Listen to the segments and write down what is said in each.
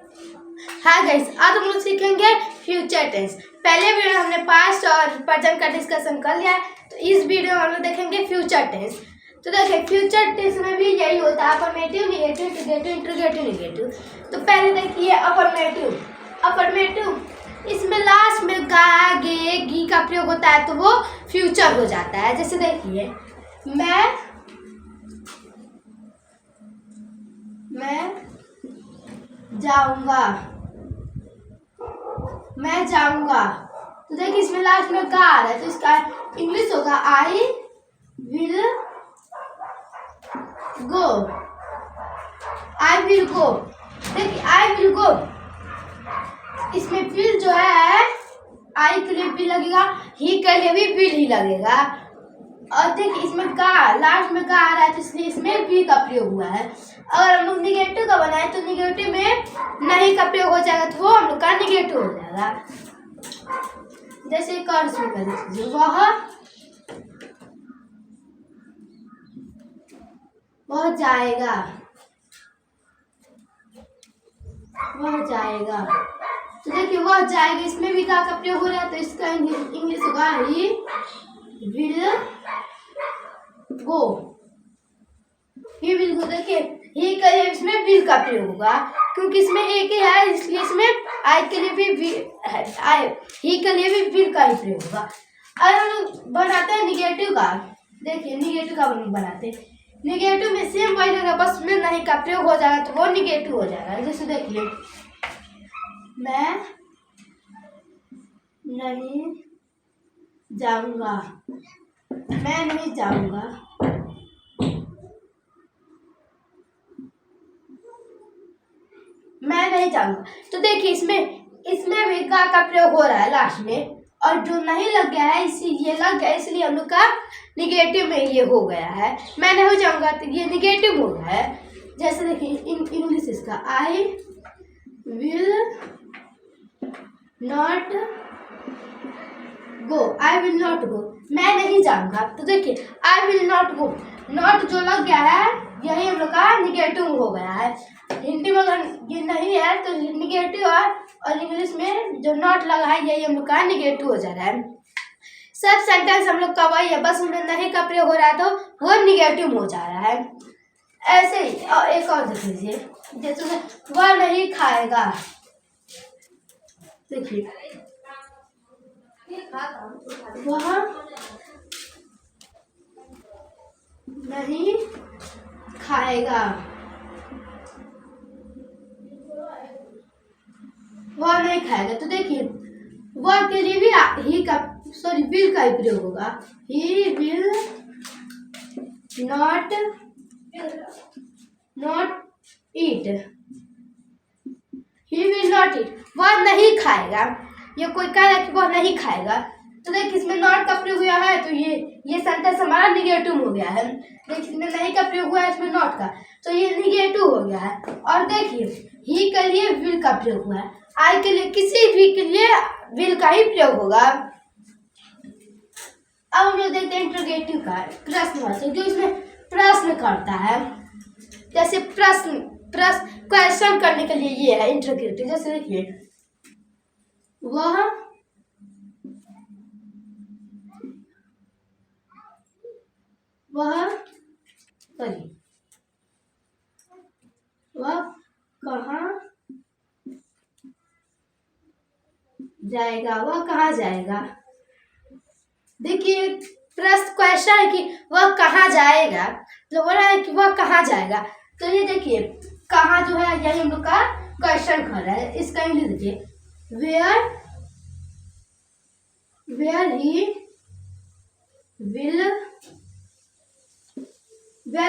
हाँ गाइस, आज हम लोग सीखेंगे फ्यूचर टेंस। पहले वीडियो में हमने पास्ट और प्रेजेंट का डिस्कशन कर लिया है, तो इस वीडियो में हम लोग देखेंगे फ्यूचर टेंस। तो देखिए, फ्यूचर टेंस में भी यही होता है, affirmative, negative, integrative, integrative, negative. तो पहले देखिए अफर्मेटिव। अफर्मेटिव इसमें लास्ट में गा, गे, गी का प्रयोग होता है, तो वो फ्यूचर हो जाता है। जैसे देखिए, मैं जाऊंगा, मैं जाऊंगा। तो देखिए, इसमें लास्ट में गा आ रहा है, तो इसका इंग्लिश होगा I will go. I will go. देखिए, आई विल गो, इसमें विल जो है, आई के लिए विल लगेगा, ही के लिए भी विल ही लगेगा। और देखिए, इसमें गा, लास्ट में गा आ रहा है, तो इसलिए इसमें भी का प्रयोग हुआ है। अगर हम लोग निगेटिव का बनाए तो निगेटिव में नहीं का प्रयोग हो जाएगा, तो वो हम लोग का निगेटिव हो जाएगा। जैसे कर दीजिए, वह जाएगा, वह जाएगा। तो देखिए, वह जाएगा, इसमें भी का प्रयोग हो रहा है, तो इसका इंग्लिश होगा he will go. He will go. देखिए, ही के लिए इसमें विल का प्रयोग होगा, क्योंकि इसमें एक ही है, इसलिए इसमें आई के लिए भी है, आई ही के लिए भी विल का ही प्रयोग होगा। अगर हम लोग बनाते हैं निगेटिव का, देखिए निगेटिव का बनाते हैं, निगेटिव में सेम वही रहेगा, बस में नहीं का प्रयोग हो जाएगा, तो वो निगेटिव हो जाएगा। जैसे देखिए, मैं नहीं जाऊंगा, मैं नहीं जाऊंगा। मैं नहीं जाऊंगा। तो देखिए, इसमें भी का प्रयोग हो रहा है लास्ट में, और जो नहीं लग गया है इसी ये लग गया, इसलिए हम लोग का निगेटिव में ये हो गया है। मैं नहीं जाऊंगा, तो ये निगेटिव हो गया है। जैसे देखिए, इंग्लिश इसका I will not go. I will not go, मैं नहीं जाऊंगा। तो देखिए, I will not go, not जो लग गया है यही हम लोग का निगेटिव हो गया है। हिंदी में अगर ये नहीं है तो निगेटिव, और इंग्लिश में जो नॉट लगा है यही हम लोग का निगेटिव हो जा रहा है। सब सेंटेंस हम लोग का वही है, बस उन्हें नहीं का प्रयोग हो रहा है, तो वो निगेटिव हो जा रहा है। ऐसे ही और एक और देख लीजिए, जैसे वह नहीं खाएगा। देखिए, वह नहीं खाएगा, वह नहीं खाएगा। तो देखिए, वह के लिए भी ही का विल का ही प्रयोग होगा। ही will not eat. He will not eat, वह नहीं खाएगा। ये कोई कह रहा है कि वह नहीं खाएगा, तो देखिए इसमें नॉट का प्रयोग हुआ है, तो ये सेंटेंस हमारा निगेटिव हो गया है। देखिए, इसमें नहीं का प्रयोग हुआ है, इसमें नॉट का, तो ये निगेटिव हो गया है। और देखिए, ही के लिए विल का प्रयोग हुआ है, आई के लिए किसी भी के लिए विल का ही प्रयोग होगा। अब हम लोग देखते हैं इंटरोगेटिव का, प्रश्नवाचक, जो इसमें प्रश्न करता है। जैसे प्रश्न क्वेश्चन करने के लिए ये है इंटरोगेटिव। जैसे देखिए, वह कहाँ जाएगा, वह कहाँ जाएगा। देखिए, प्रश्न क्वेश्चन है कि वह कहाँ जाएगा, तो बोल रहा है कि वह कहाँ जाएगा। तो ये देखिए, कहाँ जो है यही हम लोग का क्वेश्चन कर रहा है। इसका इंग्लिश देखिए, वेयर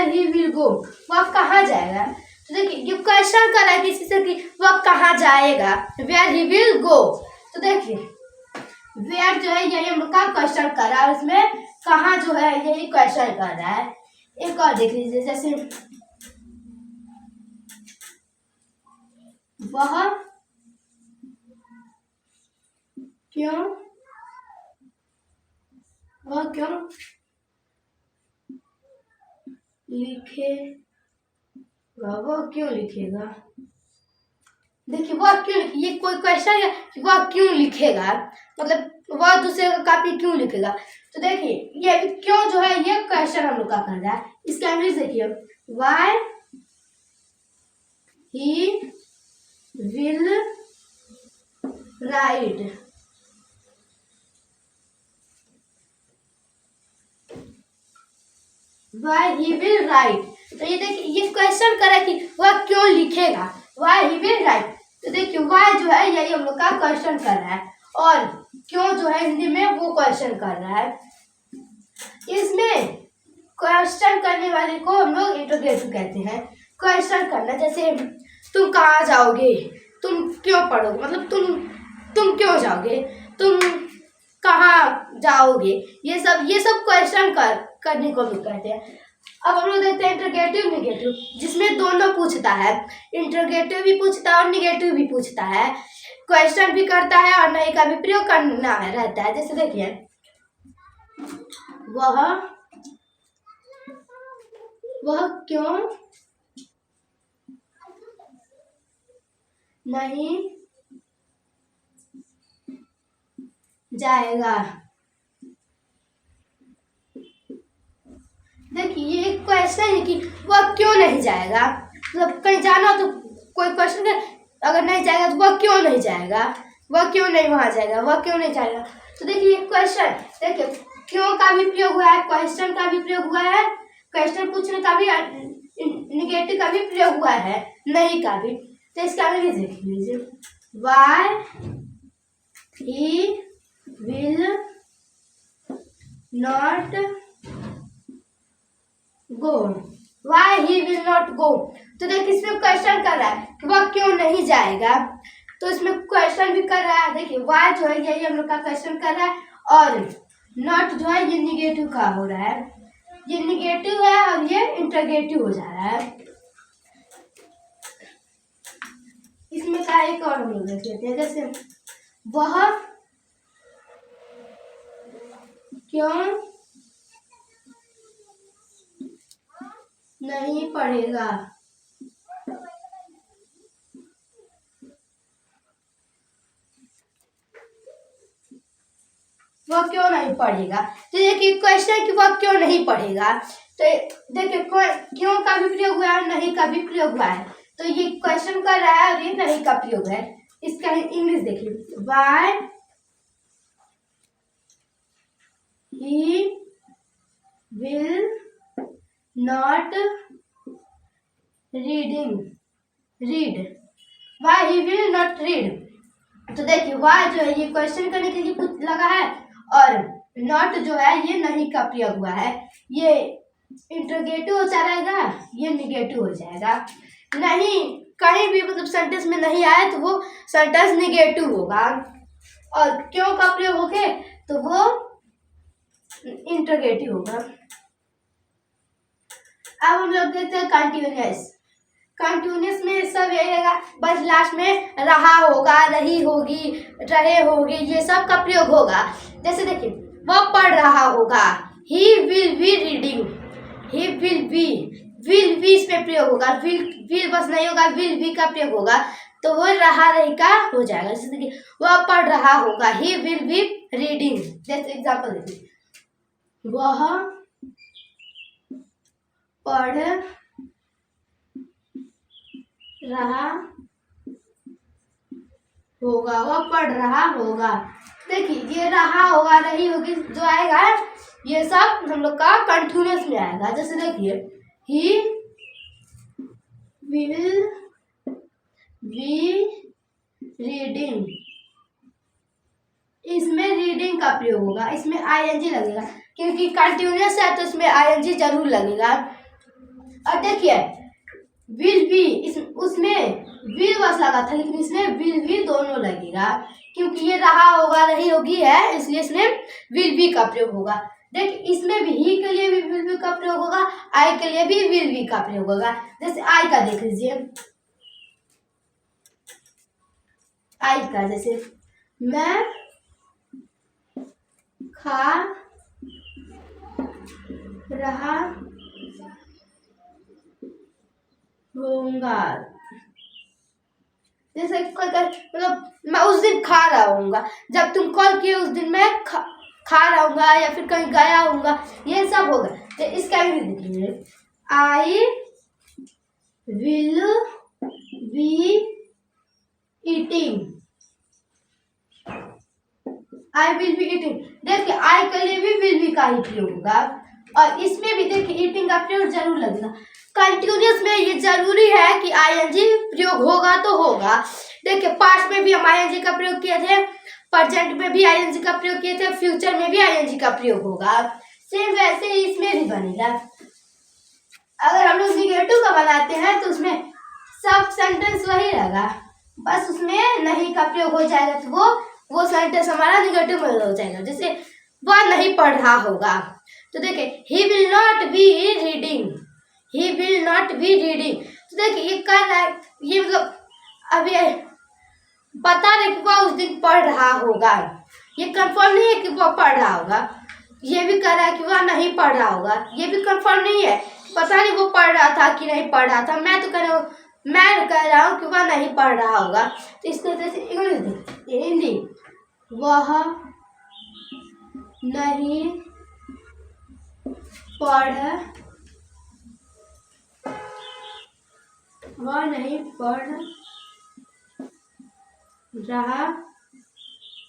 ही विल गो, वह कहाँ जाएगा। तो देखिए, ये क्वेश्चन कर रहा है किसी से कि वह कहाँ जाएगा, वेयर ही विल गो। तो देखिए, वेयर जो है यही हम लोग का क्वेश्चन कर रहा है, उसमें कहाँ जो है यही क्वेश्चन कर रहा है। एक और देख लीजिए, जैसे वह क्यों लिखेगा, वह क्यों लिखेगा। देखिए वह क्यों, ये कोई क्वेश्चन है कि वह क्यों लिखेगा, मतलब वह दूसरे का कॉपी क्यों लिखेगा। तो देखिए ये क्यों जो है ये क्वेश्चन हम लोग का कर रहा है। इसका इंग्लिश देखिए, why he will write, Y he will write. तो ये देखिए ये क्वेश्चन करे कि वह क्यों लिखेगा, वाई ही विल राइट। तो देखिए वाई जो है यही हम लोग का क्वेश्चन कर रहा है, और क्यों जो है हिंदी में वो क्वेश्चन कर रहा है। इसमें क्वेश्चन करने वाले को हम लोग इंटरोगेटिव कहते हैं। क्वेश्चन करना, जैसे तुम कहाँ जाओगे, तुम क्यों पढ़ोगे, मतलब तुम क्यों जाओगे, तुम कहाँ जाओगे, ये सब क्वेश्चन करने को भी कहते हैं। अब हम लोग देखते हैं इंटरोगेटिव निगेटिव, जिसमें दोनों पूछता है, इंटरोगेटिव भी पूछता है और निगेटिव भी पूछता है, क्वेश्चन भी करता है और नहीं का भी प्रयोग करना रहता है। जैसे देखिए वह क्यों नहीं जाएगा। देखिए ये एक क्वेश्चन है कि वह क्यों नहीं जाएगा, मतलब कहीं जाना तो कोई क्वेश्चन है, अगर नहीं जाएगा तो वह क्यों नहीं जाएगा, वह क्यों नहीं वहां जाएगा, वह क्यों नहीं जाएगा। तो देखिए ये क्वेश्चन, देखिए क्यों का भी प्रयोग हुआ है, क्वेश्चन का भी प्रयोग हुआ है, क्वेश्चन पूछने का भी, निगेटिव का भी प्रयोग हुआ है, नहीं का भी। तो इसका आगे देख लीजिए, why he will not go, Y he will not go. तो देखिए इसमें क्वेश्चन कर रहा है कि वह क्यों नहीं जाएगा, तो इसमें क्वेश्चन भी कर रहा है। देखिए वाई जो है यही हम लोग का क्वेश्चन कर रहा है, और नॉट जो है ये निगेटिव का हो रहा है, ये निगेटिव है और ये इंटरोगेटिव हो जा रहा है। इसमें का एक और हम लोग देख लेते हैं, जैसे वह क्यों नहीं पढ़ेगा, वह क्यों नहीं पढ़ेगा। तो देखिए क्वेश्चन कि वह क्यों नहीं पढ़ेगा, तो देखिए क्यों का भी प्रयोग हुआ है, नहीं का भी प्रयोग हुआ है। तो ये क्वेश्चन कर रहा है और ये नहीं का प्रयोग है। इसका इंग्लिश देखिए, why he will not read, Y he will not read. तो देखिए वाई जो है ये क्वेश्चन करने के लिए लगा है, और नॉट जो है ये नहीं का प्रयोग हुआ है, ये इंटरोगेटिव हो जाएगा, ये निगेटिव हो जाएगा। नहीं कहीं भी मतलब सेंटेंस में नहीं आया तो वो सेंटेंस निगेटिव होगा, और क्यों का प्रयोग हो गए तो वो इंटरोगेटिव होगा। अब हम लोग देखते हैं कंटिन्यूअस। कंटिन्यूअस में सब यही रहेगा, बस लास्ट में रहा होगा, रही होगी, रहे होगे, ये सब का प्रयोग होगा। जैसे देखिए वह पढ़ रहा होगा, he will be reading, he will be इसमें प्रयोग होगा, विल बस नहीं होगा, विल बी का प्रयोग होगा, तो वो रहा रही का हो जाएगा। जैसे देखिए वह पढ़ रहा होगा, ही विल बी रीडिंग। जैसे एग्जाम्पल देखिए, वह पढ़ रहा होगा, वह पढ़ रहा होगा। देखिए ये रहा होगा, रही होगी जो आएगा ये सब हम लोग का कंटिन्यूअस में आएगा। जैसे देखिए ही विल बी रीडिंग, इसमें रीडिंग का प्रयोग होगा, इसमें आईएनजी लगेगा क्योंकि कंटिन्यूअस है तो इसमें आईएनजी जरूर लगेगा। और देखिए विल बी, उसमें विल बस लगा था लेकिन इसमें विल भी दोनों लगेगा, क्योंकि ये रहा होगा रही होगी है, इसलिए इसमें विल बी का प्रयोग होगा। देख इसमें भी ही के लिए भी विल बी का प्रयोग होगा, आई के लिए भी विल बी का प्रयोग होगा। जैसे आई का देख लीजिए, आई का जैसे मैं खा रहा होऊंगा, जैसे मतलब मैं उस दिन खा रहा हूँगा, जब तुम कॉल किए उस दिन मैं खा रहा हूँगा या फिर कहीं गया हूँगा, ये सब होगा। तो इसका इंग्लिश देखेंगे, I will be eating. I will be eating, देखिए आई के लिए भी विल बी का ही प्रयोग होगा, और इसमें भी देखिए ईटिंग का प्रयोग जरूर लगेगा। कंटिन्यूअस में ये जरूरी है कि आईएनजी प्रयोग होगा तो होगा। देखिए पास्ट में भी हम आईएनजी का प्रयोग किए थे, प्रेजेंट में भी आईएनजी का प्रयोग किए थे, फ्यूचर में भी आईएनजी का प्रयोग होगा। सेम वैसे ही इसमें भी बनेगा। अगर हम लोग निगेटिव का बनाते हैं तो उसमें सब सेंटेंस वही रहेगा, बस उसमें नहीं का प्रयोग हो जाएगा, तो वो सेंटेंस हमारा निगेटिव में हो जाएगा। जैसे वह नहीं पढ़ रहा होगा, तो देखिए he will not be reading, he will not be reading. तो देखिए ये कर रहा है, ये मतलब अभी बता रहे कि वह उस दिन पढ़ रहा होगा, ये कंफर्म नहीं है कि वह पढ़ रहा होगा। ये भी कह रहा है कि वह नहीं पढ़ रहा होगा, ये भी कंफर्म नहीं है, पता नहीं वो पढ़ रहा था कि नहीं पढ़ रहा था। मैं कह रहा हूँ कि वह नहीं पढ़ रहा होगा। तो इस तरह से इंग्लिश हिंदी, वह नहीं पढ़ रहा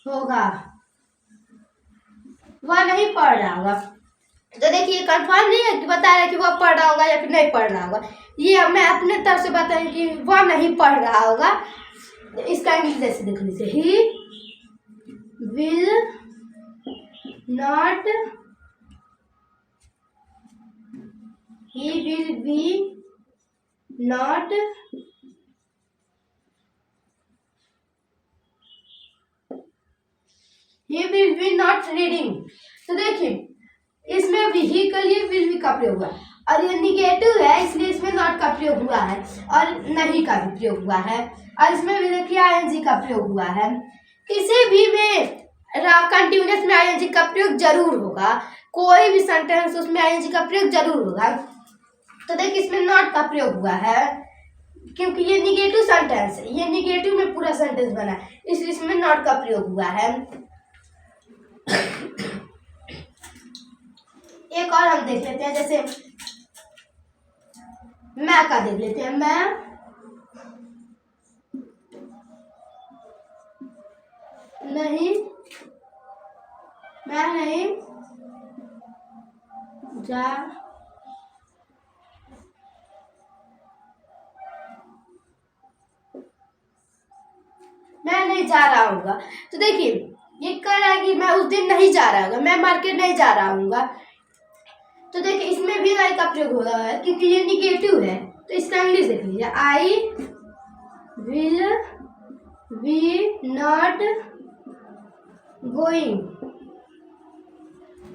होगा, वह नहीं पढ़ रहा होगा। तो देखिए कंफर्म नहीं है कि बता रहा है कि वह पढ़ रहा होगा या फिर नहीं पढ़ रहा होगा, ये मैं अपने तरफ से बताऊं कि वह नहीं पढ़ रहा होगा। इसका इंग्लिश जैसे देख लीजिए, he will be not reading. तो देखिए इसमें भी ही के लिए विल बी का प्रयोग हुआ, और ये निगेटिव है इसलिए इसमें नॉट का प्रयोग हुआ है, और नहीं का भी प्रयोग हुआ है, और इसमें भी देखिए आईएनजी का प्रयोग हुआ है। किसी भी में कंटिन्यूअस में आईएनजी का प्रयोग जरूर होगा, कोई भी सेंटेंस उसमें आईएनजी का प्रयोग जरूर होगा। तो देखिए इसमें नॉट का प्रयोग हुआ है क्योंकि ये निगेटिव सेंटेंस है, ये निगेटिव में पूरा सेंटेंस बना है, इसलिए इसमें नॉट का प्रयोग हुआ है। एक और हम देख लेते हैं, जैसे मैं का देख लेते हैं, मैं नहीं जा रहा हूँगा। तो देखिए ये कह रहा है कि मैं उस दिन नहीं जा रहा हूँगा, मैं मार्केट नहीं जा रहा हूँगा। तो देखिए इसमें भी नहीं का प्रयोग हो रहा है क्योंकि ये निगेटिव है। तो इसका इंग्लिश देख लीजिए, I will be not going,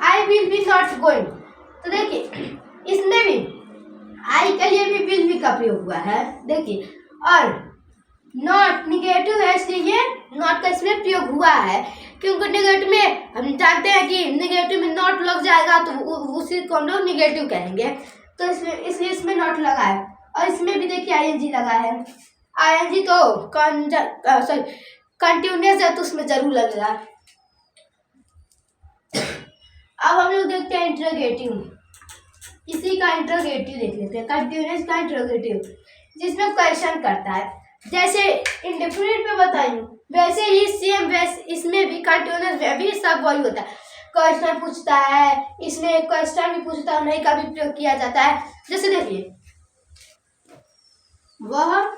I will be not going. तो देखिए इसमें भी आई के लिए भी विल बी का प्रयोग हुआ है, देखिए, और नॉट निगेटिव है इसलिए ये नॉट का इसमें प्रयोग हुआ है, क्योंकि निगेटिव में हम जानते हैं कि निगेटिव में नॉट लग जाएगा तो उसी को हम लोग निगेटिव कहेंगे। तो इसलिए इसमें नॉट लगा है, और इसमें भी देखिए आईएनजी लगा है। आईएनजी तो कंटिन्यूअस है तो उसमें जरूर लगेगा। अब हम लोग देखते हैं इंटरोगेटिव, इसी का इंटरोगेटिव देख लेते हैं, कंटिन्यूअस का इंटरोगेटिव, जिसमें क्वेश्चन करता है। जैसे इंडेफिनिट में बताई वैसे ही सेम वैसे इसमें भी कंटिन्यूअस में भी सब वही होता है, क्वेश्चन पूछता है, इसमें क्वेश्चन भी पूछता है, नहीं का भी प्रयोग किया जाता है। जैसे देखिए, वह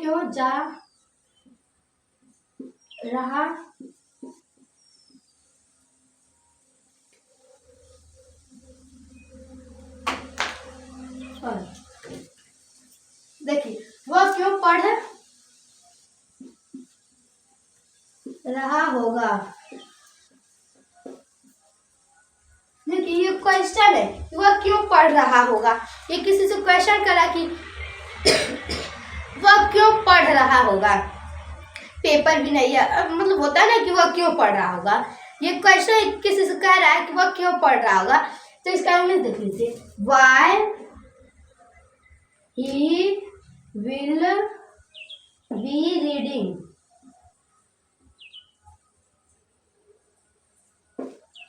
क्यों जा रहा देखिए वह क्यों पढ़ रहा होगा। देखिए ये क्वेश्चन है, वह क्यों पढ़ रहा होगा। ये किसी से क्वेश्चन करा कि वह क्यों पढ़ रहा होगा, पेपर भी नहीं है। मतलब होता है ना कि वह क्यों पढ़ रहा होगा। ये क्वेश्चन किसी से कह रहा है कि वह क्यों पढ़ रहा होगा, तो इसका इंग्लिश देख लीजिए, why he will be reading.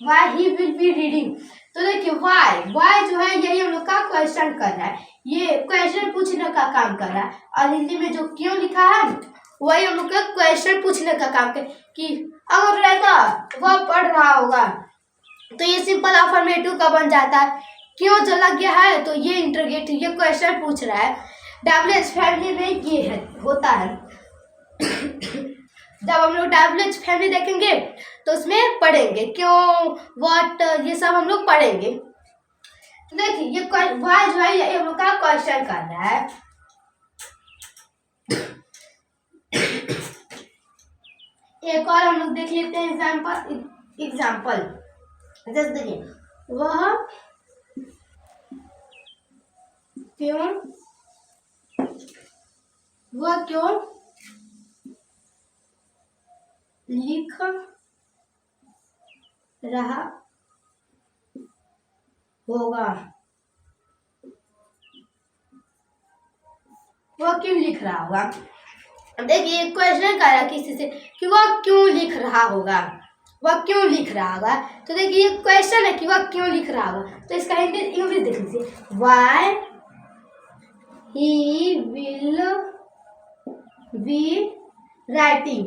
Y he will be reading. तो देखिए वाई जो है यही हम लोग का क्वेश्चन कर रहा है, ये क्वेश्चन पूछने का काम कर रहा है। और हिंदी में जो क्यों लिखा है वही हम लोग का क्वेश्चन पूछने का काम कर, कि अगर रहता वह पढ़ रहा होगा तो ये सिंपल अफर्मेटिव का बन जाता है। क्यों जो लग गया है तो ये इंटरोगेटिव, ये क्वेश्चन पूछ रहा है। डब्ल्यूएच फैमिली में ये है होता है। जब हम लोग डब्ल्यूएच फैमिली देखेंगे तो उसमें पढ़ेंगे क्यों, व्हाट, ये सब हम लोग पढ़ेंगे। तो देखिए ये वाई जो है ये हम लोग का क्वेश्चन कर रहा है। एक और हम लोग देख लेते हैं एग्जाम्पल। जैसे देखिए, वह क्यों लिख रहा होगा, वह क्यों लिख रहा होगा। देखिए क्वेश्चन कर रहा किसी से कि वह क्यों लिख रहा होगा, वह क्यों लिख रहा होगा। तो देखिए ये क्वेश्चन है कि वह क्यों लिख रहा होगा, तो इसका इंग्लिश देख लीजिए, why he will be writing.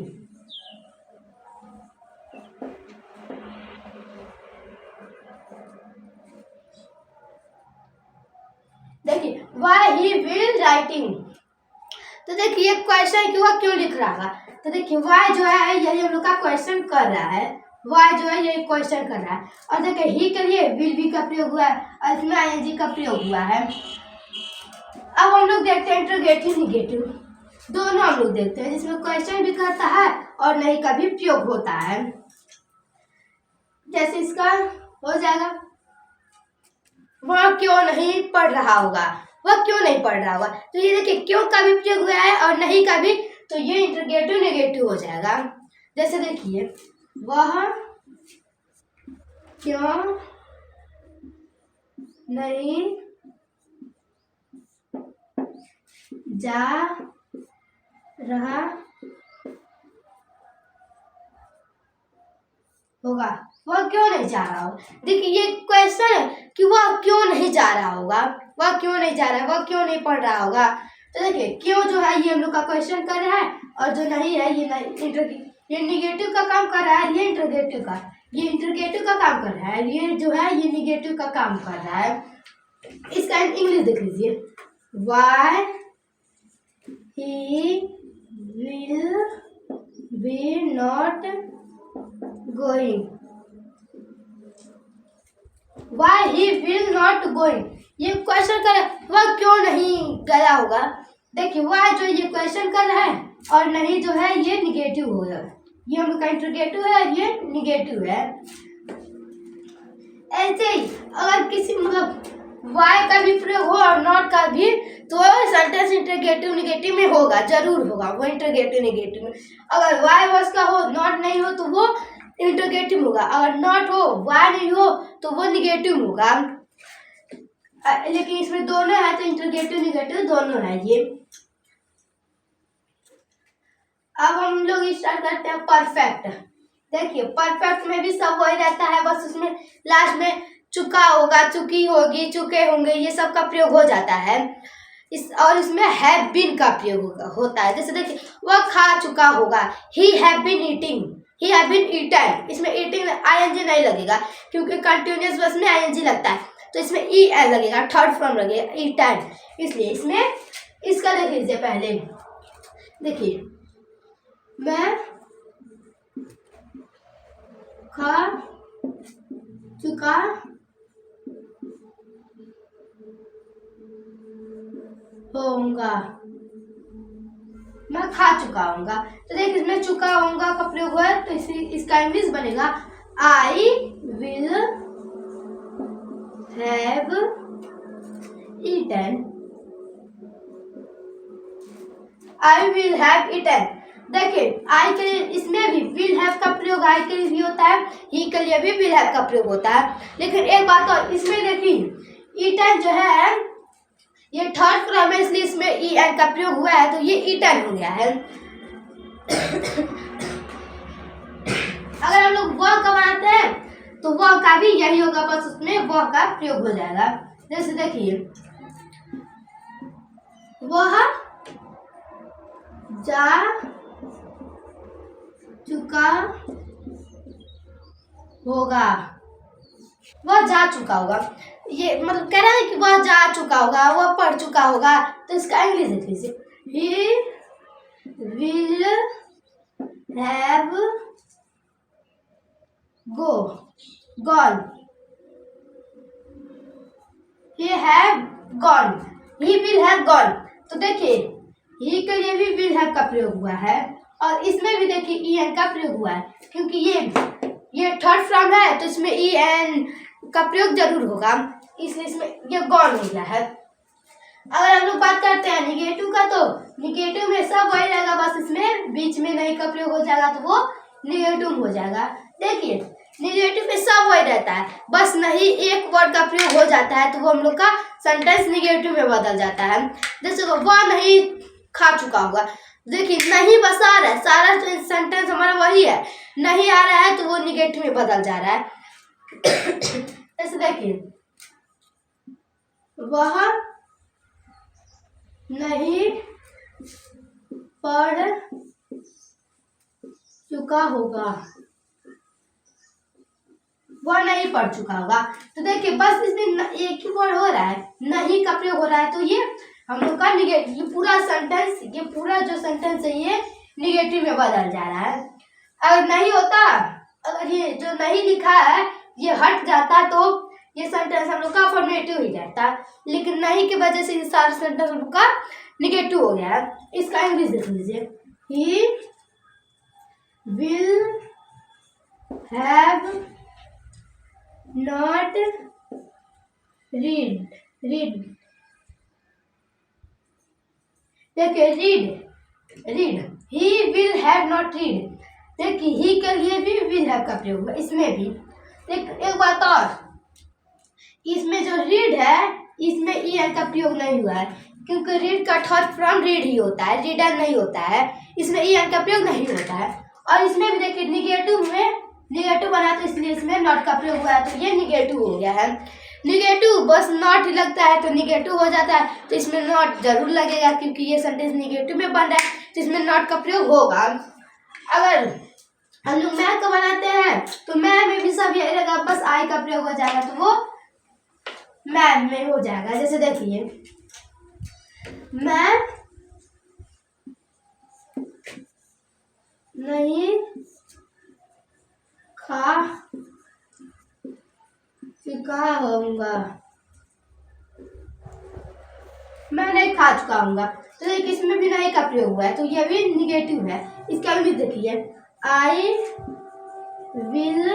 देखिए वाई ही विल राइटिंग। तो देखिए क्वेश्चन कि वह क्यों लिख रहा होगा। तो देखिए वाई जो है यही हम लोग का क्वेश्चन कर रहा है, वाई जो है यही क्वेश्चन कर रहा है। और देखिए ही के लिए विल बी का प्रयोग हुआ है और इसमें आईएनजी का प्रयोग हुआ है। अब हम लोग देखते हैं इंटरोगेटिव निगेटिव, दोनों हम लोग देखते हैं जिसमें क्वेश्चन भी करता है और नहीं का भी प्रयोग होता है। जैसे इसका हो जाएगा, वह क्यों नहीं पढ़ रहा होगा, वह क्यों नहीं पढ़ रहा होगा। तो ये देखिए क्यों का भी प्रयोग हुआ है और नहीं का भी, तो ये इंटरोगेटिव नेगेटिव हो जाएगा। जैसे देखिए, वह क्यों नहीं जा रहा होगा, वह क्यों नहीं जा रहा होगा। देखिए ये क्वेश्चन है कि वह क्यों नहीं जा रहा होगा, वह क्यों नहीं जा रहा है, वह क्यों नहीं पढ़ रहा होगा। तो देखिए क्यों जो है ये हम लोग का क्वेश्चन कर रहा है और जो नहीं है ये निगेटिव का काम कर रहा है, ये इंटरोगेटिव का काम कर रहा है, ये जो है ये निगेटिव का काम कर रहा है। इसका इंग्लिश देख लीजिए, why he will be not going, Y he will not going. ये क्वेश्चन कर वह क्यों नहीं गया होगा। देखिए वाई जो ये क्वेश्चन कर रहा है और नहीं जो है ये निगेटिव होगा, ये हम लोग का इंटरोगेटिव है, ये निगेटिव है। ऐसे ही अगर किसी मतलब वाई का भी प्रयोग हो और नॉट का भी, तो सेंटेंस इंटरोगेटिव निगेटिव में होगा, जरूर होगा वो इंटरोगेटिव निगेटिव में। अगर वाई वर्स का हो नॉट नहीं हो तो वो इंटरोगेटिव होगा, अगर नॉट हो वाई नहीं हो तो वो निगेटिव होगा। लेकिन इसमें दोनों है तो इंटरोगेटिव निगेटिव दोनों है ये। अब हम लोग स्टार्ट करते हैं परफेक्ट। देखिए परफेक्ट में भी सब वही रहता है, बस उसमें लास्ट में चुका होगा, चुकी होगी, चुके होंगे, ये सब का प्रयोग हो जाता है। और इसमें हैव बीन का प्रयोग होता है। जैसे देखिए वह खा चुका होगा, he have been eating, he have been eaten. इसमें ईटिंग आईएनजी नहीं लगेगा क्योंकि कंटिन्यूअस बस में आईएनजी लगता है, तो इसमें ई एल लगेगा, थर्ड फॉर्म लगेगा ईटन। इसलिए इसमें इसका देख लीजिए पहले, देखिए मैं खा चुका होऊंगा, मैं खा चुका होऊंगा। तो देखिए इसमें चुका होऊंगा का प्रयोग हुआ है, तो इसका इंग्लिश बनेगा I will have eaten, I will have eaten. देखिए आई के लिए इसमें भी विल हैव का प्रयोग आई के लिए भी होता है, ही के लिए भी विल हैव का प्रयोग होता है। लेकिन एक बात और इसमें देखिए ईटन जो है ये थर्ड फॉर्म है, इसलिए इसमें ई एन का प्रयोग हुआ है, तो ये ईटन हो गया है। अगर हम लोग वह का बनाते हैं तो वह का भी यही होगा, बस उसमें वह का प्रयोग हो जाएगा। जैसे देखिए वह जा चुका होगा, वह जा चुका होगा, ये मतलब कह रहा है कि वह जा चुका होगा, वह पढ़ चुका होगा, तो इसका इंग्लिश देख लीजिए, he will have gone, he have gone, he will have gone। तो देखिए ही के लिए भी will have का प्रयोग हुआ है, और इसमें भी देखिए ई एन का प्रयोग हुआ है, क्योंकि ये थर्ड फॉर्म है तो इसमें ई एन का प्रयोग जरूर होगा, इसलिए इसमें ये गॉन हो गया है। अगर हम लोग बात करते हैं निगेटिव का, तो निगेटिव में सब वही रहेगा, बस इसमें बीच में नहीं का प्रयोग हो जाएगा तो वो निगेटिव हो जाएगा। देखिए निगेटिव में सब वही रहता है, बस नहीं एक वर्ड का प्रयोग हो जाता है तो वो हम लोग का सेंटेंस निगेटिव में बदल जाता है। जैसे वह नहीं खा चुका होगा, देखिए नहीं बस आ रहा है, सारा सेंटेंस हमारा वही है, नहीं आ रहा है तो वो निगेटिव में बदल जा रहा है। जैसे देखिए वह नहीं पढ़ चुका होगा, वह नहीं पढ़ चुका होगा, तो देखिए बस इसमें एक ही वर्ड हो रहा है, नहीं का प्रयोग हो रहा है, तो ये हम लोग का निगेटिव, ये पूरा सेंटेंस, ये पूरा जो सेंटेंस है ये निगेटिव में बदल जा रहा है। अगर नहीं होता, अगर ये जो नहीं लिखा है ये हट जाता तो ये सेंटेंस हम लोग का अफर्मेटिव ही रहता, लेकिन नहीं की वजह से ये सारा सेंटेंस हम लोग का निगेटिव हो गया है। इसका इंग्लिश देख लीजिए, he will have not read, देखिए read, he will have not read, देखिए ही के लिए भी विल हैव का प्रयोग हुआ, इसमें भी। एक बात और, इसमें जो रीड है इसमें ई एन का प्रयोग नहीं हुआ है, क्योंकि रीड का थर्ड फॉर्म रीड ही होता है, रीडर नहीं होता है, इसमें ई एन का प्रयोग नहीं होता है। और इसमें भी देखिए निगेटिव में निगेटिव बना तो इसलिए इसमें नॉट का प्रयोग हुआ है, तो ये निगेटिव हो गया है। निगेटिव बस नॉट ही लगता है तो निगेटिव हो जाता है, तो इसमें नॉट जरूर लगेगा क्योंकि ये सेंटेंस निगेटिव में बन रहा है, तो इसमें नॉट का प्रयोग होगा। अगर हम लोग मैथ को बनाते हैं तो मैथ में भी सब यही रहेगा, बस आई का प्रयोग हो जाएगा तो वो मैथ में हो जाएगा। जैसे देखिए मैं नहीं खा चुका होऊंगा, मैं नहीं खा चुका हूँगा, तो देखिए इसमें भी नहीं का प्रयोग हुआ है, तो ये भी निगेटिव है। इसका भी देखिए, I will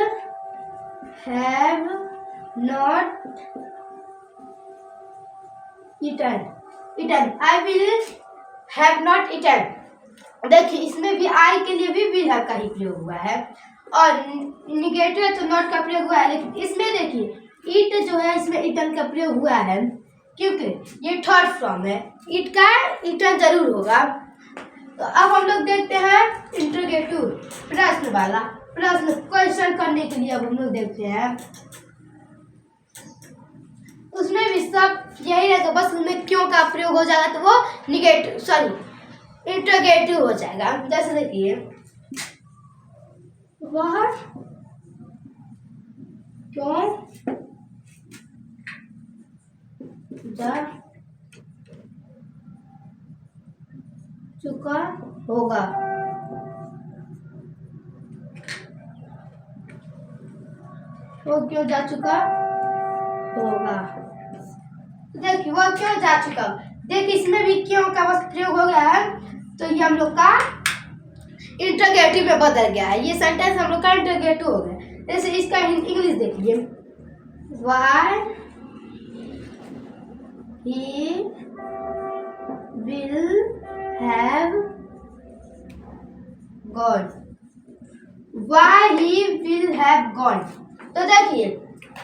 have not eaten, I will have not eaten, देखिए इसमें भी आई के लिए भी विल हैव का ही प्रयोग हुआ है, और निगेटिव है तो नॉट का प्रयोग हुआ है। लेकिन इसमें देखिए ईट जो है इसमें ईटन का प्रयोग हुआ है, क्योंकि ये थर्ड फॉर्म है, ईट का ईटन जरूर होगा। तो अब हम लोग देखते हैं इंट्रोगेटिव, प्रश्न वाला, प्रश्न क्वेश्चन करने के लिए अब हम लोग देखते हैं। उसमें भी सब यही रहेगा, बस उसमें क्यों का प्रयोग हो जाएगा तो वो निगेटिव सॉरी इंट्रोगेटिव हो जाएगा। जैसे देखिए वह क्यों जा चुका होगा, वो क्यों जा चुका होगा, देखिए वह क्यों जा चुका, देखिए इसमें भी क्यों का बस प्रयोग हो गया है, तो ये हम लोग का इंट्रोगेटिव में बदल गया है, ये सेंटेंस हम लोग का इंट्रोगेटिव हो गया। जैसे इसका इंग्लिश देखिए, why he will have gone, why he will have gone. तो देखिए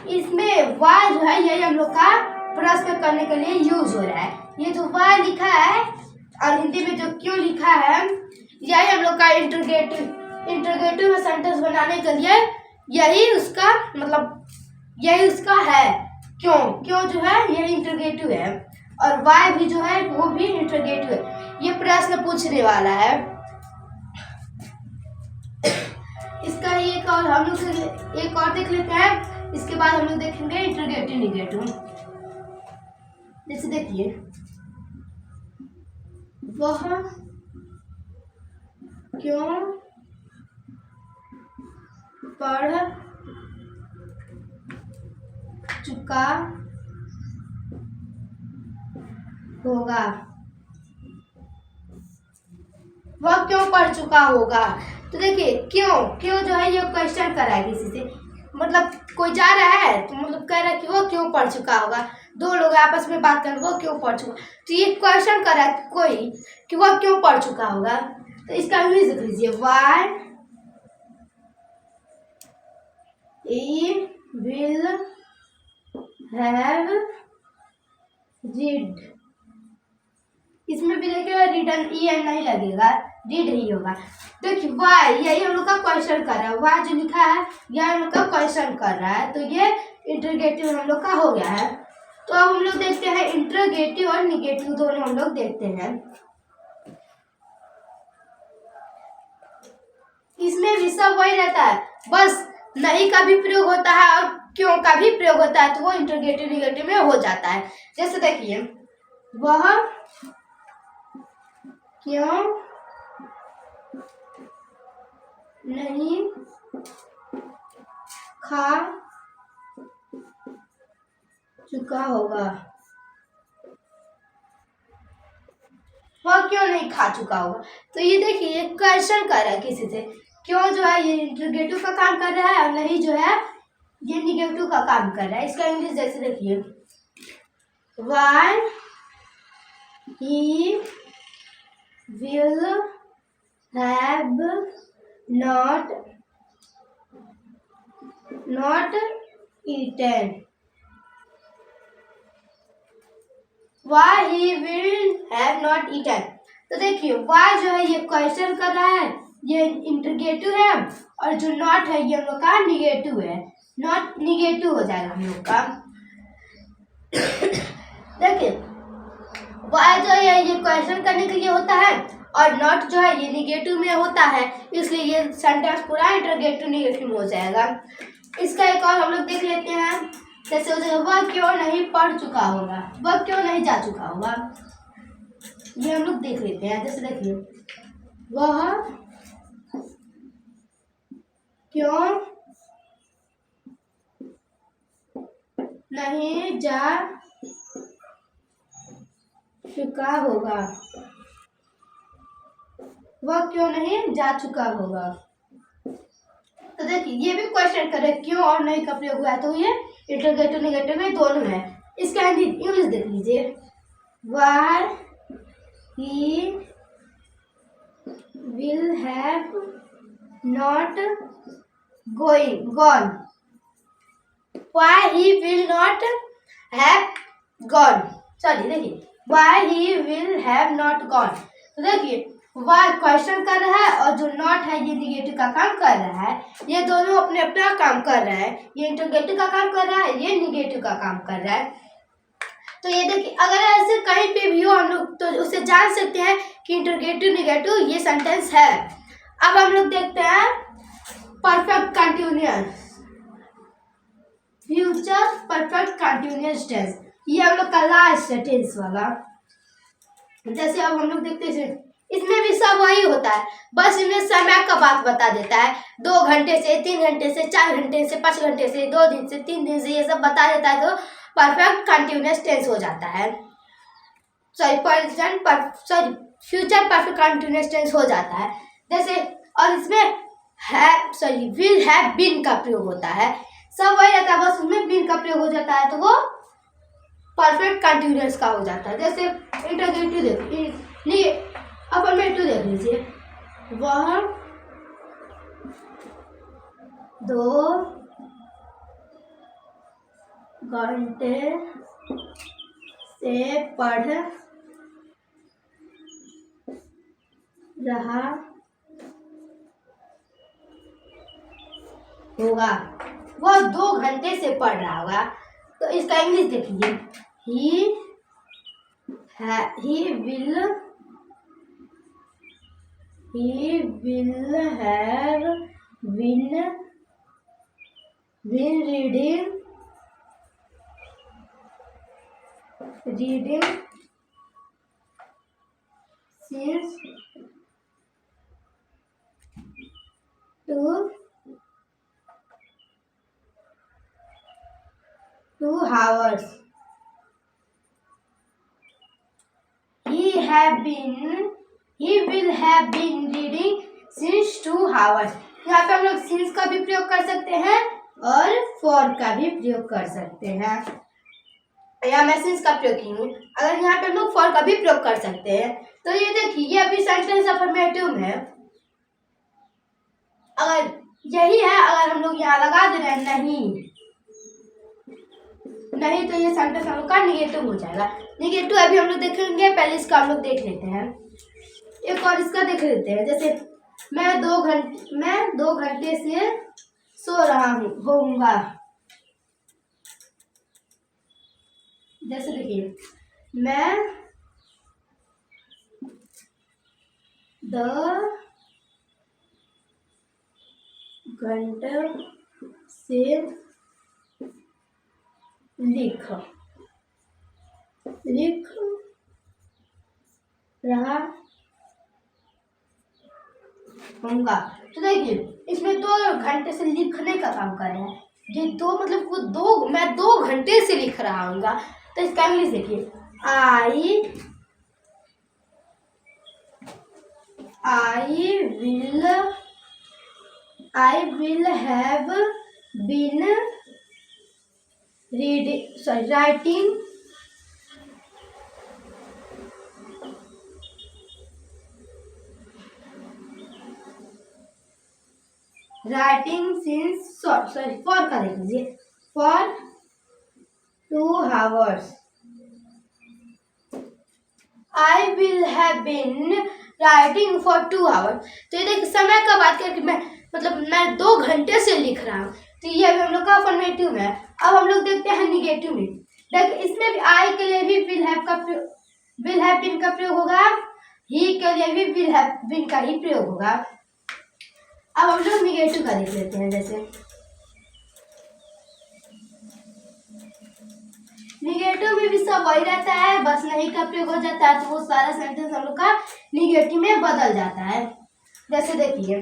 इसमें वाई जो है यही हम लोग का प्रश्न करने के लिए यूज हो रहा है। ये जो वाई लिखा है और हिंदी में जो क्यों लिखा है यही हम लोग का इंटरोगेटिव में सेंटेंस बनाने के लिए यही उसका मतलब यही उसका है। क्यों जो है यही इंटरोगेटिव है और वाई भी जो है वो भी इंटरोगेटिव है। ये प्रश्न पूछने वाला है। इसका ही एक और हम लोग एक और देख लेते हैं। इसके बाद हम लोग देखेंगे इंटरोगेटिव निगेटिव। जैसे देखिए वह क्यों पढ़ चुका होगा, वह क्यों पढ़ चुका होगा। तो देखिए क्यों जो है ये क्वेश्चन कर रहा है किसी से, मतलब कोई जा रहा है तो मतलब कह रहा है कि वो क्यों पढ़ चुका होगा। दो लोग आपस में बात कर रहे वो क्यों पढ़ चुका, तो ये क्वेश्चन कर रहा है कोई कि वह क्यों पढ़ चुका होगा। तो इसका इंग्लिश देख लीजिए, why he will have read. इसमें भी देखिएगा रिटर्न ई एन नहीं लगेगा, रीड ही होगा। देखिए वाई यही हम लोग का क्वेश्चन कर रहा है, वाई जो लिखा है यह हम लोग का क्वेश्चन कर रहा है, तो ये इंटरोगेटिव हम लोग का हो गया है। तो अब हम लोग देखते हैं इंटरोगेटिव और निगेटिव दोनों हम लोग देखते हैं। इसमें भी सब वही रहता है, बस नहीं का भी प्रयोग होता है और क्यों का भी प्रयोग होता है, तो वो इंटरोगेटिव निगेटिव में हो जाता है। जैसे देखिए वह क्यों नहीं खा चुका होगा, वह क्यों नहीं खा चुका होगा। तो ये देखिए ये क्वेश्चन कर रहा है किसी से, क्यों जो है ये इंटरोगेटिव का काम कर रहा है और नहीं जो है ये निगेटिव का काम कर रहा है। इसका इंग्लिश जैसे देखिए, why he will have not eaten, why he will have not eaten. तो देखिए वाई जो है ये क्वेश्चन कर रहा है, ये इंटरोगेटिव है और जो नॉट है ये हम लोग का निगेटिव है, नॉट निगेटिव हो जाएगा हम लोग का। देखिए वाई जो है ये क्वेश्चन करने के लिए होता है और नॉट जो है ये निगेटिव में होता है, इसलिए ये सेंटेंस पूरा इंटरोगेटिव निगेटिव हो जाएगा। इसका एक और हम लोग देख लेते हैं। जैसे हो जाएगा वह क्यों नहीं पढ़ चुका होगा, वह क्यों नहीं जा चुका होगा, ये हम लोग देख लेते हैं। जैसे देखिए वह क्यों नहीं जा चुका होगा, वह क्यों नहीं जा चुका होगा। तो देखिए ये भी क्वेश्चन करे क्यों और नहीं का प्रयोग हुआ है, तो ये इंटरोगेटिव निगेटिव में दोनों है। इसका इंग्लिश देख लीजिए, why he will have not gone, why he will not have gone, sorry देखिए why he will have not gone. तो देखिए वाई क्वेश्चन कर रहा है और जो नॉट है ये निगेटिव का काम कर रहा है, ये दोनों अपने अपना काम कर रहे हैं, ये इंटरोगेटिव का काम कर रहा है, ये निगेटिव का काम कर रहा है। तो ये देखिए अगर ऐसे कहीं पे भी हो हम लोग तो उसे जान सकते हैं कि इंटरोगेटिव निगेटिव ये सेंटेंस है। अब हम लोग देखते हैं perfect continuous, future perfect continuous tense, ये हम लोग का लास्ट है टेंस वाला। जैसे अब हम लोग देखते हैं इसमें भी सब वही होता है, बस इन्हें समय का बात बता देता है, 2 घंटे से 3 घंटे से 4 घंटे से 5 घंटे से 2 दिन से 3 दिन से ये सब बता देता है, तो परफेक्ट कंटिन्यूअस टेंस हो जाता है। Sorry future perfect continuous tense हो जाता है। जैसे और इसमें है विल हैव बीन का प्रयोग होता है, सब वही रहता है, बस उसमें बीन का प्रयोग हो जाता है, तो वो परफेक्ट कंटिन्यूअस का हो जाता है। जैसे इंटरोगेटिव अफर्मेटिव देख लीजिए, वह 2 घंटे से पढ़ रहा होगा। वो 2 घंटे से पढ़ रहा होगा। तो इसका इंग्लिश देखिए, ही will have been reading since 2 hours. He will have been reading since 2 hours. यहाँ पे हम लोग since का भी प्रयोग कर सकते हैं और for का भी प्रयोग कर सकते हैं। यहाँ मैं since का प्रयोग की हूँ, अगर यहाँ पे हम लोग for का भी प्रयोग कर सकते हैं। तो ये देखिए, ये अभी सेंटेंस अफर्मेटिव में अगर यही है, अगर हम लोग यहाँ लगा दे रहे हैं नहीं तो ये सेंटेंस हम लोग का निगेटिव हो जाएगा। निगेटिव अभी हम लोग देखेंगे, पहले इसका हम लोग देख लेते हैं। एक और इसका देख लेते हैं, जैसे मैं 2 घंटे से सो रहा होऊंगा। जैसे देखिए, मैं 2 घंटे से लिख रहा होऊंगा। तो देखिए, इसमें 2 घंटे से लिखने का काम कर रहा है। ये 2 मतलब वो मैं 2 घंटे से लिख रहा हूँगा। तो इसका इंग्लिश देखिए, I will have been writing since for का देख लीजिए, for 2 hours. I will have been writing for 2 hours. तो ये देखिए, समय का बात करके मैं 2 घंटे से लिख रहा हूँ। तो ये अभी हम लोग का अफर्मेटिव है। अब हम लोग देखते हैं निगेटिव में। देखिए, इसमें भी आई के लिए भी विल हैव बीन का प्रयोग होगा, ही के लिए भी विल हैव बीन का ही प्रयोग होगा। अब हम लोग निगेटिव का देख लेते हैं। जैसे निगेटिव में भी सब वही रहता है, बस नहीं का प्रयोग हो जाता है, तो वो सारा सेंटेंस हम लोग का निगेटिव में बदल जाता है। जैसे देखिए,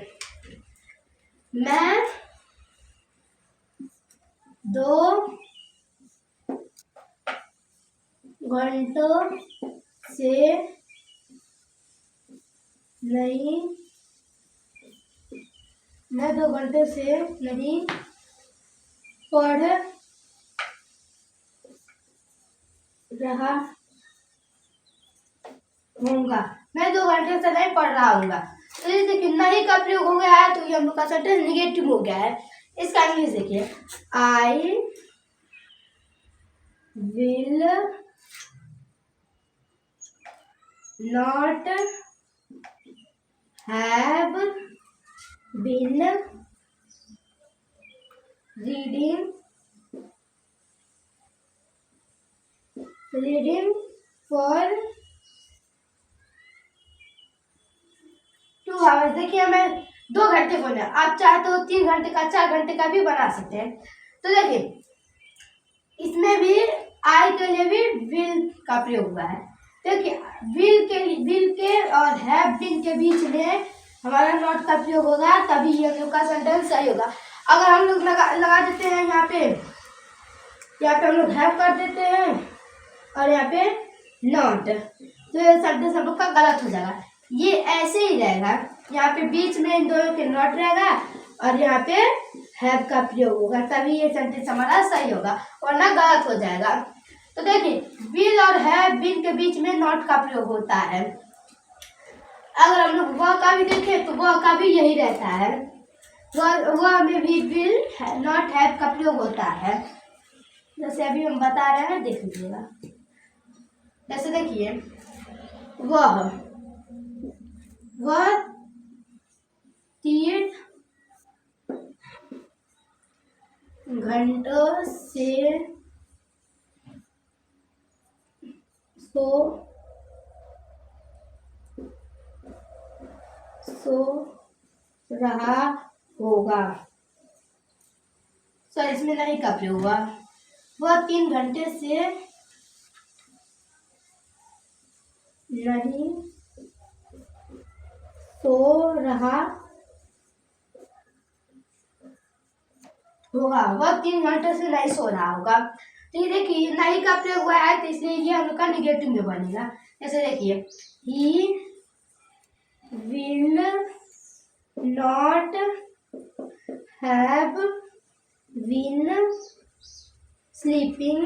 मैं 2 घंटों से नहीं पढ़ रहा होऊंगा। मैं 2 घंटे से नहीं पढ़ रहा होऊंगा। तो ये देखिए, नहीं का प्रयोग हो गया है, तो ये हम लोग का सेंटेंस निगेटिव हो गया है। इसका इंग्लिश देखिए, I will not have been reading for 2 hours. देखिए, मैं 2 घंटे को ना, आप चाहे तो 3 घंटे का 4 घंटे का भी बना सकते हैं। तो देखिए, इसमें भी आई के लिए भी विल का प्रयोग हुआ है। देखिए, विल के और हैव बीन के बीच में हमारा नॉट का प्रयोग होगा, तभी ये हम लोग का सेंटेंस सही होगा। अगर हम लोग लगा देते हैं यहाँ पे हम लोग हैव कर देते हैं और यहाँ पे नॉट, तो ये सेंटेंस हम लोग का गलत हो जाएगा। ये ऐसे ही रहेगा, यहाँ पे बीच में इन दोनों के नॉट रहेगा और यहाँ पे हैव का प्रयोग होगा, तभी ये सेंटेंस हमारा सही होगा, वरना गलत हो जाएगा। तो देखिए, विल और हैव बीन के बीच में नॉट का प्रयोग होता है। अगर हम लोग वह का भी देखें तो वह का भी यही रहता है। वह में भी विल नॉट हैव का प्रयोग होता है। जैसे अभी हम बता रहे हैं, देख लीजिएगा। जैसे देखिए, वह 3 घंटों से सो रहा होगा। सॉरी, इसमें नहीं का प्रयोग हुआ। वह 3 घंटे से नहीं सो रहा होगा। वह 3 घंटे से नहीं सो रहा होगा। तो ये देखिए, नहीं का प्रयोग हुआ है, तो इसलिए ये हम लोग का निगेटिव में बनेगा। जैसे देखिए, he will not have been sleeping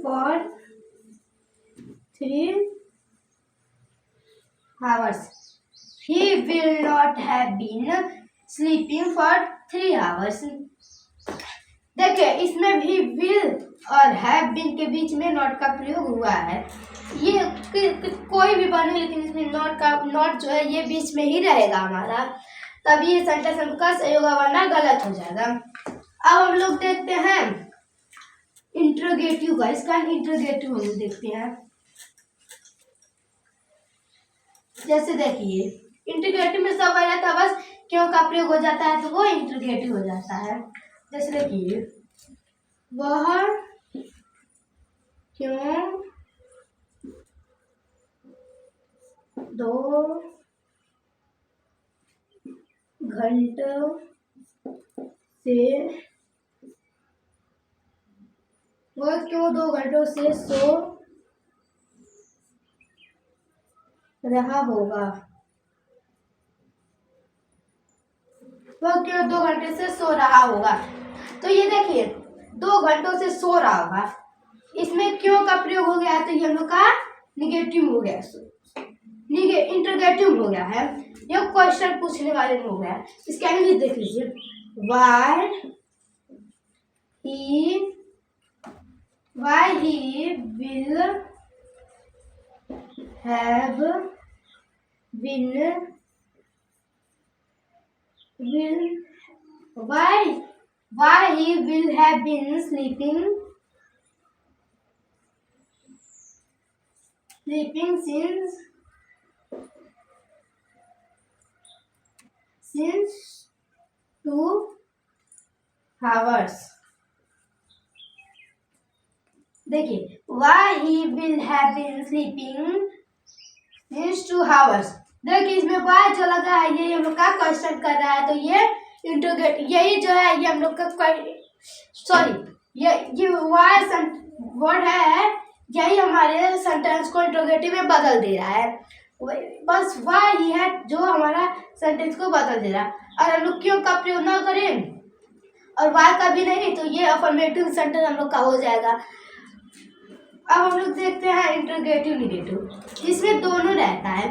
for 3 hours. He will not have been sleeping for 3 hours. देखिए, इसमें भी will और have been के बीच में not का प्रयोग हुआ है। ये कोई भी बने, लेकिन इसमें not जो है ये बीच में ही रहेगा हमारा, तभी ये सेंटेंस हमका सही होगा, वरना गलत हो जाएगा। अब हम लोग देखते हैं इंट्रोगेटिव का। इसका इंट्रोगेटिव हम लोग देखते हैं। जैसे देखिए, इंट्रोगेटिव में सब आ जाता है, बस क्यों का प्रयोग हो जाता है, तो वो इंट्रोगेटिव हो जाता है। जैसे देखिए, वह क्यों 2 घंटों से सो रहा होगा। वह क्यों 2 घंटे से सो रहा होगा। तो ये देखिए, 2 घंटों से सो रहा होगा, इसमें क्यों का प्रयोग हो गया है, तो ये हम लोग का निगेटिव हो गया, इंटरोगेटिव हो गया है। ये क्वेश्चन पूछने वाले में हो गया। इसका इंग्लिश देख लीजिए, why he will have been why he will have been sleeping since 2 hours। देखिए, why he will have been sleeping since 2 hours। देखिए, इसमें why जो लगा है, ये हम लोग का क्वेश्चन कर रहा है, तो ये इंट्रोगेट, यही जो है ये हम लोग का ये why वर्ड है, यही हमारे सेंटेंस को इंट्रोगेटिव में बदल दे रहा है। बस why ही है जो हमारा सेंटेंस को बदल दे रहा है। और हम लोग क्यों का प्रयोग ना करें और why का भी नहीं, तो ये अफर्मेटिव सेंटेंस हम लोग का हो जाएगा। अब हम लोग देखते हैं इंट्रोगेटिव निगेटिव। इसमें दोनों रहता है,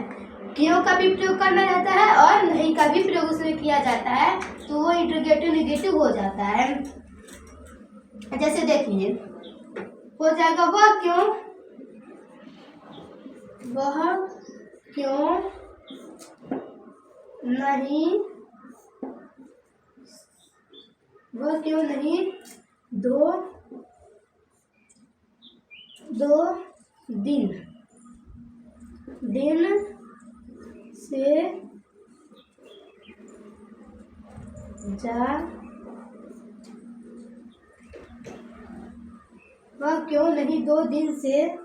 क्यों का भी प्रयोग करना रहता है और नहीं का भी प्रयोग उसमें किया जाता है, तो वो इंट्रोगेटिव निगेटिव हो जाता है। जैसे देखिए, हो जाएगा, वह क्यों नहीं 2 दिन से वह क्यों नहीं 2 दिन से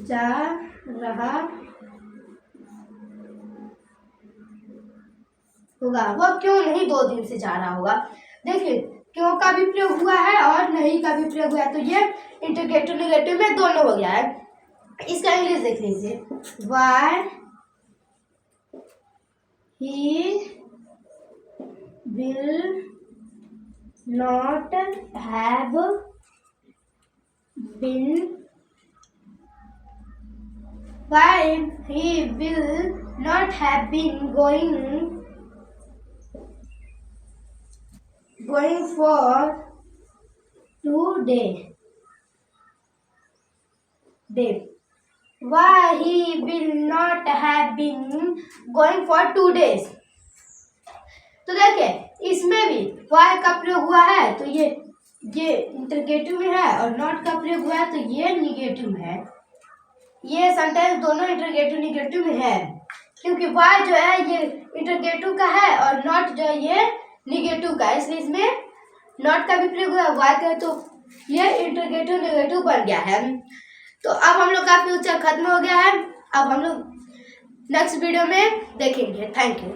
जा रहा होगा। वह क्यों नहीं 2 दिन से जा रहा होगा। देखिए, क्यों का भी प्रयोग हुआ है और नहीं का भी प्रयोग हुआ है, तो ये इंट्रोगेटिव निगेटिव में दोनों हो गया है। इसका इंग्लिश देख लीजिए, why he will not have been why he will not have been going for 2 days. Why he will not have been going for 2 days. तो देखिए इसमें भी why का प्रयोग हुआ है तो ये इंटरगेटिव में है और नॉट का प्रयोग हुआ है तो ये निगेटिव में है। ये सेंटेंस दोनों इंटरगेटिव निगेटिव में है क्योंकि why जो है ये इंटरगेटिव का है और नॉट जो है ये निगेटिव का है, इसलिए इसमें नॉट का भी प्रयोग हुआ है why का, तो ये इंटरगेटिव निगेटिव बन गया है। तो अब हम लोग का फ्यूचर खत्म हो गया है। अब हम लोग नेक्स्ट वीडियो में देखेंगे। Thank you.